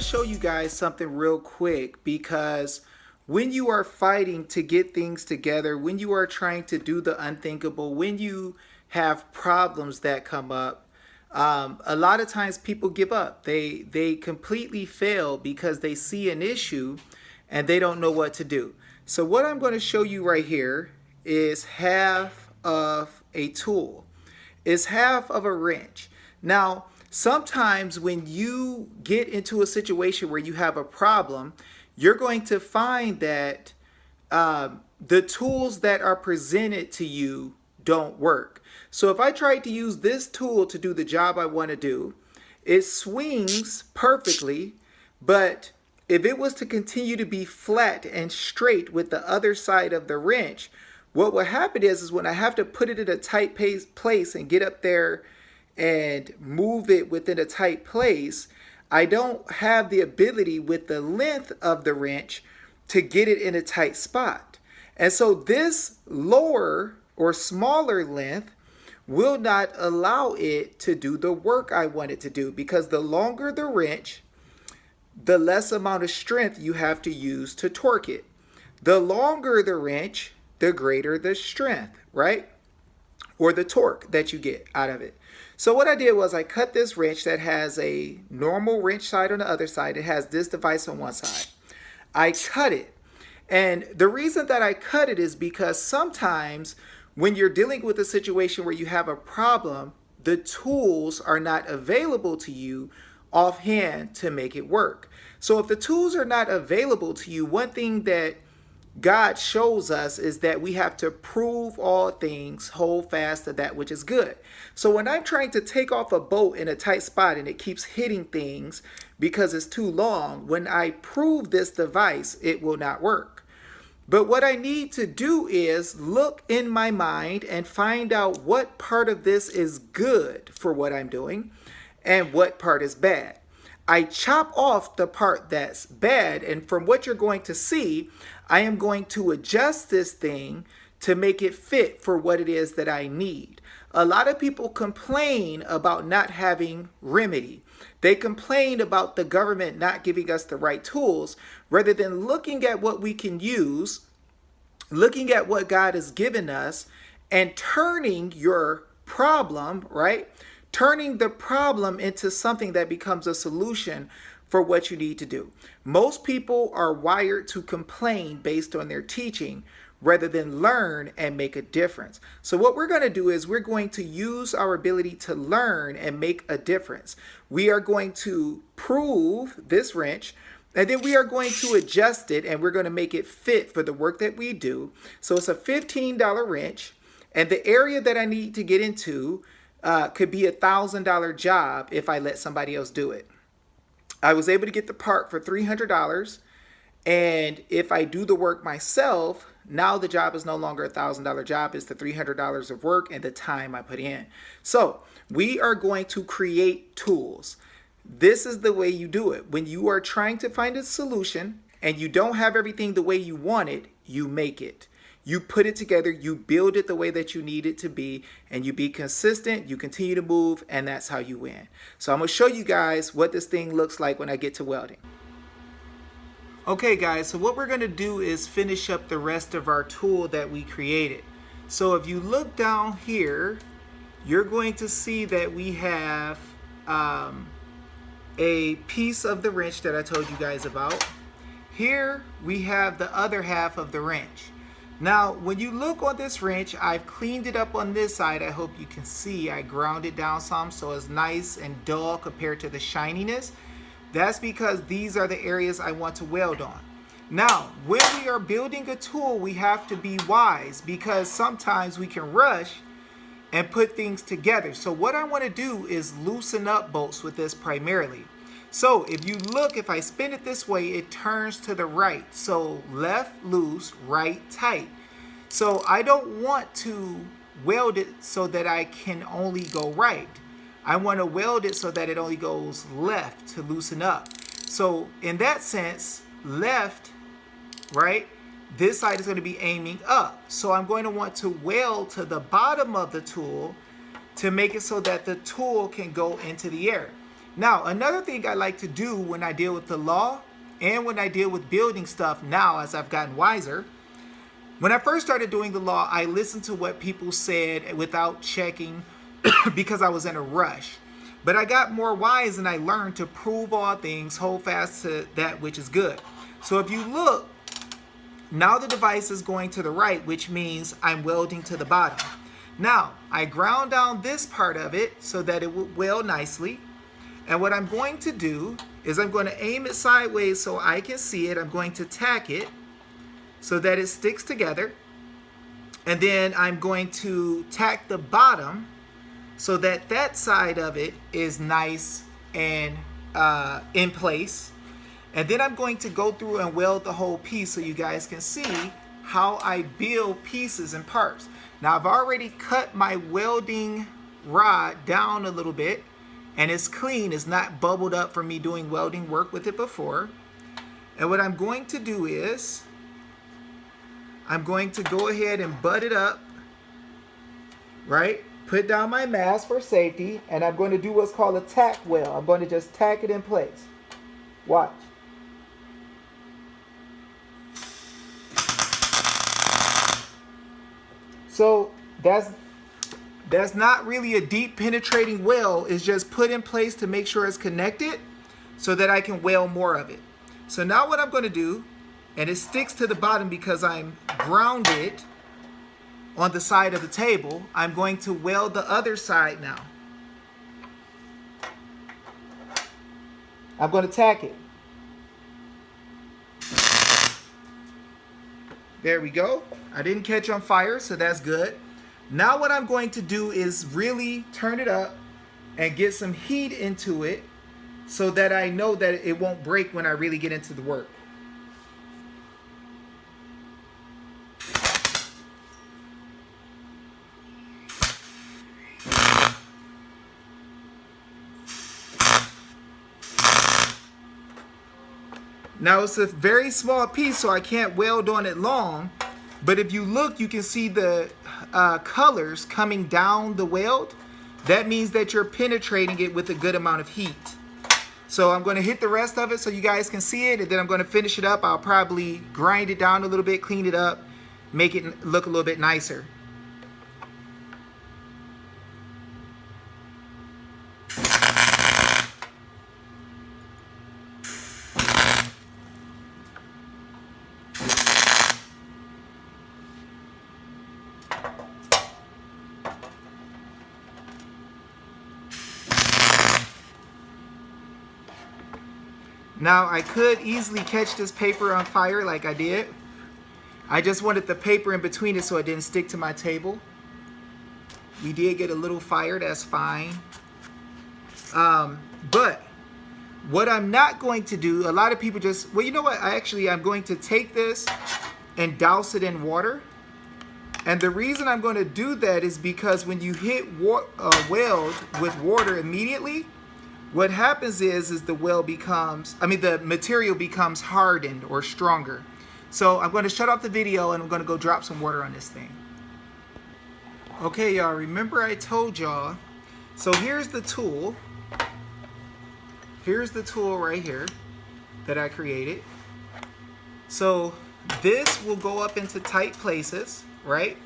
show you guys something real quick because when you are fighting to get things together, when you are trying to do the unthinkable, when you have problems that come up, a lot of times people give up. They completely fail because they see an issue and they don't know what to do. So what I'm going to show you right here is half of a tool. Is half of a wrench. Now, sometimes when you get into a situation where you have a problem, you're going to find that the tools that are presented to you don't work. So if I tried to use this tool to do the job I want to do, it swings perfectly, but if it was to continue to be flat and straight with the other side of the wrench, what will happen is when I have to put it in a tight place and get up there and move it within a tight place, I don't have the ability with the length of the wrench to get it in a tight spot. And so this lower or smaller length will not allow it to do the work I want it to do, because the longer the wrench, the less amount of strength you have to use to torque it. The longer the wrench, the greater the strength, right? Or the torque that you get out of it. So what I did was I cut this wrench that has a normal wrench side on the other side. It has this device on one side. I cut it. And the reason that I cut it is because sometimes when you're dealing with a situation where you have a problem, the tools are not available to you offhand to make it work. So if the tools are not available to you, one thing that God shows us is that we have to prove all things, hold fast to that which is good. So when I'm trying to take off a bolt in a tight spot and it keeps hitting things because it's too long, when I prove this device, it will not work. But what I need to do is look in my mind and find out what part of this is good for what I'm doing and what part is bad. I chop off the part that's bad, and from what you're going to see, I am going to adjust this thing to make it fit for what it is that I need. A lot of people complain about not having remedy. They complain about the government not giving us the right tools, rather than looking at what we can use, looking at what God has given us, and turning your problem, right? Turning the problem into something that becomes a solution for what you need to do. Most people are wired to complain based on their teaching rather than learn and make a difference. So what we're going to do is we're going to use our ability to learn and make a difference. We are going to prove this wrench, and then we are going to adjust it, and we're going to make it fit for the work that we do. So it's a $15 wrench, and the area that I need to get into could be $1,000 job if I let somebody else do it. I was able to get the part for $300, and if I do the work myself, now the job is no longer a $1,000 job. It's the $300 of work and the time I put in. So we are going to create tools. This is the way you do it. When you are trying to find a solution and you don't have everything the way you want it, you make it. You put it together, you build it the way that you need it to be, and you be consistent, you continue to move, and that's how you win. So I'm going to show you guys what this thing looks like when I get to welding. Okay guys, so what we're going to do is finish up the rest of our tool that we created. So if you look down here, you're going to see that we have a piece of the wrench that I told you guys about. Here we have the other half of the wrench. Now, when you look on this wrench, I've cleaned it up on this side. I hope you can see I ground it down some so it's nice and dull compared to the shininess. That's because these are the areas I want to weld on. Now, when we are building a tool, we have to be wise because sometimes we can rush and put things together. So what I want to do is loosen up bolts with this primarily. So if you look, if I spin it this way, it turns to the right. So left loose, right tight. So I don't want to weld it so that I can only go right. I want to weld it so that it only goes left to loosen up. So in that sense, left, right, this side is going to be aiming up. So I'm going to want to weld to the bottom of the tool to make it so that the tool can go into the air. Now, another thing I like to do when I deal with the law and when I deal with building stuff now as I've gotten wiser, when I first started doing the law, I listened to what people said without checking because I was in a rush. But I got more wise and I learned to prove all things, hold fast to that which is good. So if you look, now the device is going to the right, which means I'm welding to the bottom. Now, I ground down this part of it so that it will weld nicely. And what I'm going to do is I'm going to aim it sideways so I can see it. I'm going to tack it so that it sticks together. And then I'm going to tack the bottom so that that side of it is nice and in place. And then I'm going to go through and weld the whole piece so you guys can see how I build pieces and parts. Now I've already cut my welding rod down a little bit and it's clean. It's not bubbled up from me doing welding work with it before. And what I'm going to do is I'm going to go ahead and butt it up, right? Put down my mask for safety, and I'm going to do what's called a tack weld. I'm going to just tack it in place. Watch. So that's not really a deep penetrating weld. It's just put in place to make sure it's connected so that I can weld more of it. So now what I'm going to do, and it sticks to the bottom because I'm grounded on the side of the table, I'm going to weld the other side now. I'm going to tack it. There we go. I didn't catch on fire, so that's good. Now what I'm going to do is really turn it up and get some heat into it so that I know that it won't break when I really get into the work. Now it's a very small piece, so I can't weld on it long, but if you look, you can see the colors coming down the weld. That means that you're penetrating it with a good amount of heat. So I'm going to hit the rest of it so you guys can see it, and then I'm going to finish it up. I'll probably grind it down a little bit, clean it up, make it look a little bit nicer. Now I could easily catch this paper on fire like I did. I just wanted the paper in between it so it didn't stick to my table. We did get a little fire, that's fine. But what I'm not going to do, a lot of people just, well, you know what? I'm going to take this and douse it in water. And the reason I'm going to do that is because when you hit weld with water immediately, what happens is the weld becomes, the material becomes hardened or stronger. So I'm going to shut off the video and I'm going to go drop some water on this thing. Okay, y'all, remember I told y'all, so here's the tool. Here's the tool right here that I created. So this will go up into tight places, right?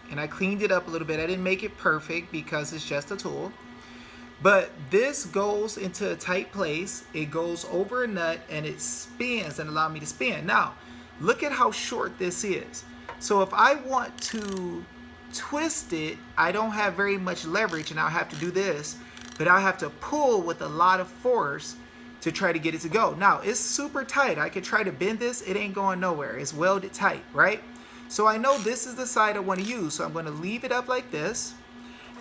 And I cleaned it up a little bit. I didn't make it perfect because it's just a tool. But this goes into a tight place, it goes over a nut, and it spins and allows me to spin. Now, look at how short this is. So if I want to twist it, I don't have very much leverage, and I'll have to do this, but I'll have to pull with a lot of force to try to get it to go. Now, it's super tight. I could try to bend this, it ain't going nowhere. It's welded tight, right? So I know this is the side I want to use, so I'm going to leave it up like this.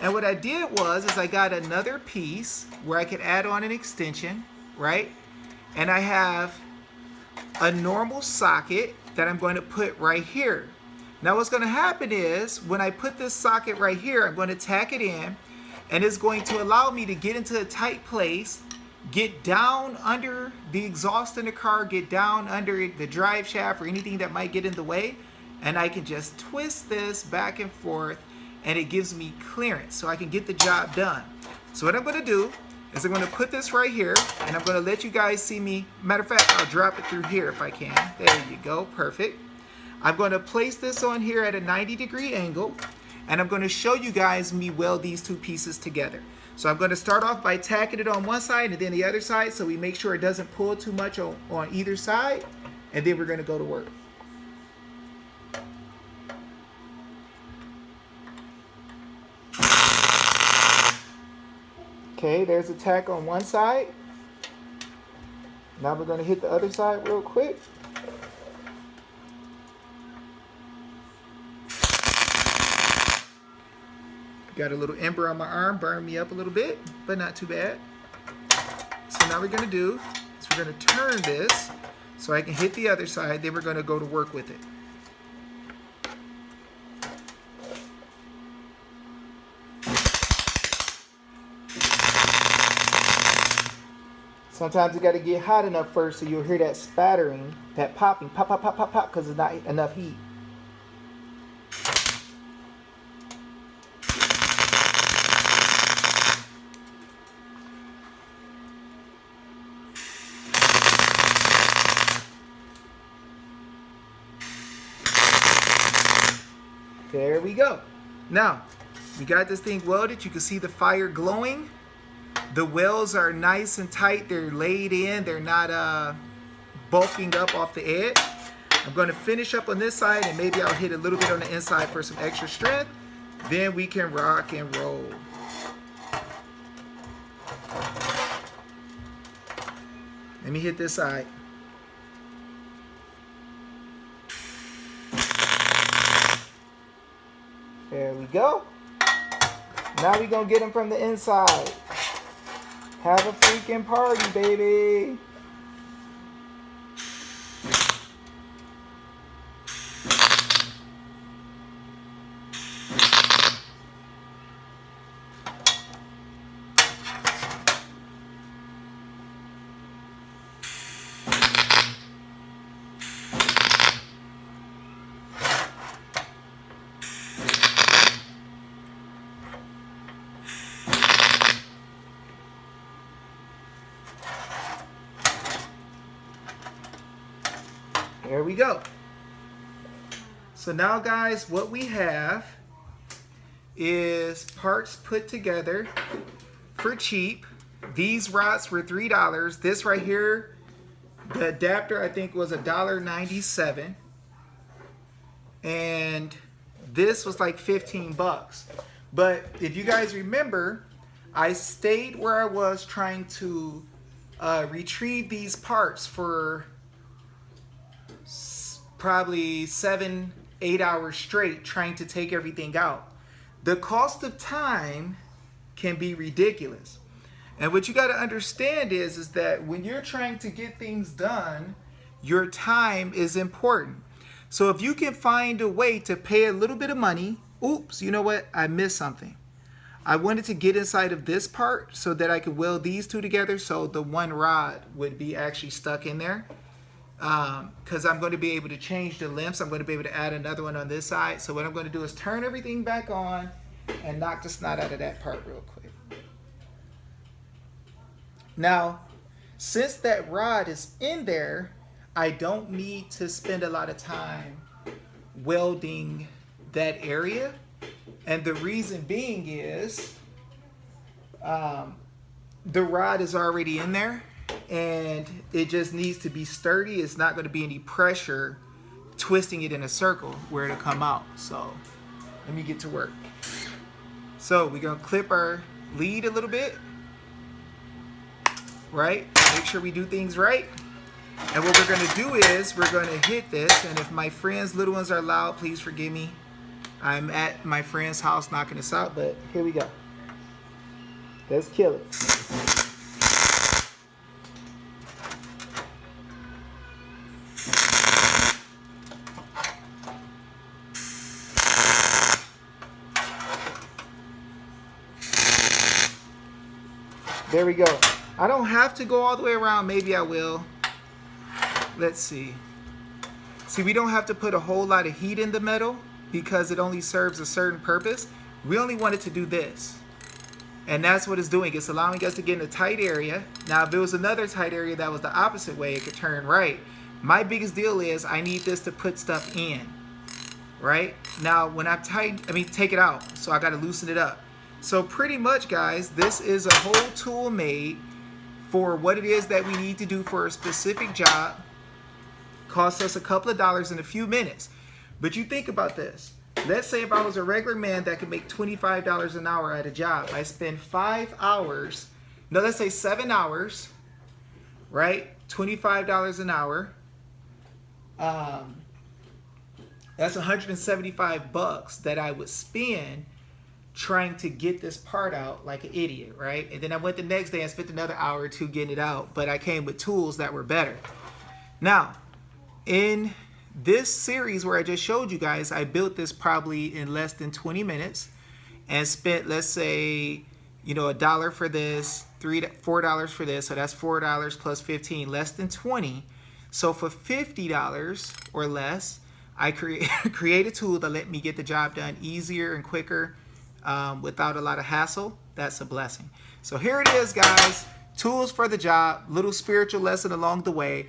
And what I did was I got another piece where I could add on an extension, right? And I have a normal socket that I'm going to put right here. Now what's going to happen is when I put this socket right here, I'm going to tack it in, and it's going to allow me to get into a tight place, get down under the exhaust in the car, get down under the drive shaft or anything that might get in the way, and I can just twist this back and forth, and it gives me clearance so I can get the job done. So what I'm going to do is I'm going to put this right here, and I'm going to let you guys see me. Matter of fact, I'll drop it through here if I can. There you go, perfect. I'm going to place this on here at a 90-degree angle, and I'm going to show you guys me weld these two pieces together. So I'm going to start off by tacking it on one side and then the other side, so we make sure it doesn't pull too much on either side, and then we're going to go to work. Okay, there's a tack on one side. Now we're going to hit the other side real quick. Got a little ember on my arm, burned me up a little bit, but not too bad. So now we're going to do is we're going to turn this so I can hit the other side, then we're going to go to work with it. Sometimes you got to get hot enough first so you'll hear that spattering, that popping, pop, pop, pop, pop, pop, because there's not enough heat. There we go. Now, we got this thing welded. You can see the fire glowing. The welds are nice and tight. They're laid in. They're not bulking up off the edge. I'm going to finish up on this side, and maybe I'll hit a little bit on the inside for some extra strength. Then we can rock and roll. Let me hit this side. There we go. Now we're going to get them from the inside. Have a freaking party, baby. There we go. So now, guys, what we have is parts put together for cheap. These rods were $3. This right here, the adapter, I think was $1.97. And this was like 15 bucks. But if you guys remember, I stayed where I was trying to retrieve these parts for probably 7-8 hours straight, trying to take everything out. The cost of time can be ridiculous. And what you got to understand is that when you're trying to get things done, your time is important. So if you can find a way to pay a little bit of money, oops, you know what? I missed something. I wanted to get inside of this part so that I could weld these two together so the one rod would be actually stuck in there. Because I'm going to be able to change the lengths. I'm going to be able to add another one on this side. So what I'm going to do is turn everything back on and knock the snot out of that part real quick. Now, since that rod is in there, I don't need to spend a lot of time welding that area. And the reason being is the rod is already in there. And it just needs to be sturdy. It's not going to be any pressure twisting it in a circle where it'll come out. So let me get to work. So we're going to clip our lead a little bit, right? Make sure we do things right. And what we're going to do is we're going to hit this. And if my friends' little ones are loud, please forgive me. I'm at my friend's house knocking this out, but here we go. Let's kill it. There we go. I don't have to go all the way around. Maybe I will. Let's see. See, we don't have to put a whole lot of heat in the metal because it only serves a certain purpose. We only wanted to do this. And that's what it's doing. It's allowing us to get in a tight area. Now, if it was another tight area that was the opposite way, it could turn right. My biggest deal is I need this to put stuff in, right? Now, when I take it out. So I got to loosen it up. So pretty much, guys, this is a whole tool made for what it is that we need to do for a specific job. Costs us a couple of dollars in a few minutes. But you think about this. Let's say if I was a regular man that could make $25 an hour at a job. I spend 5 hours, no, let's say 7 hours, right? $25 an hour. That's $175 that I would spend trying to get this part out like an idiot, right? And then I went the next day and spent another hour or two getting it out, but I came with tools that were better. Now, in this series where I just showed you guys, I built this probably in less than 20 minutes and spent, let's say, $1 for this, $4 for this. So that's $4 plus 15, less than 20. So for $50 or less, I create a tool that let me get the job done easier and quicker without a lot of hassle. That's a blessing. So here it is, guys. Tools for the job, little spiritual lesson along the way.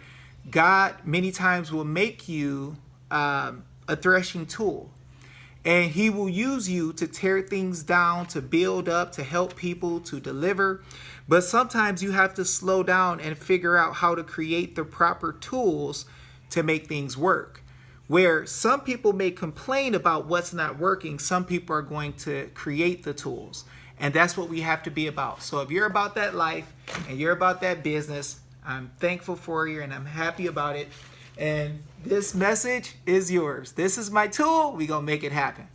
God many times will make you a threshing tool, and he will use you to tear things down, to build up, to help people, to deliver. But sometimes you have to slow down and figure out how to create the proper tools to make things work. Where some people may complain about what's not working, some people are going to create the tools. And that's what we have to be about. So if you're about that life and you're about that business, I'm thankful for you and I'm happy about it. And this message is yours. This is my tool. We're going to make it happen.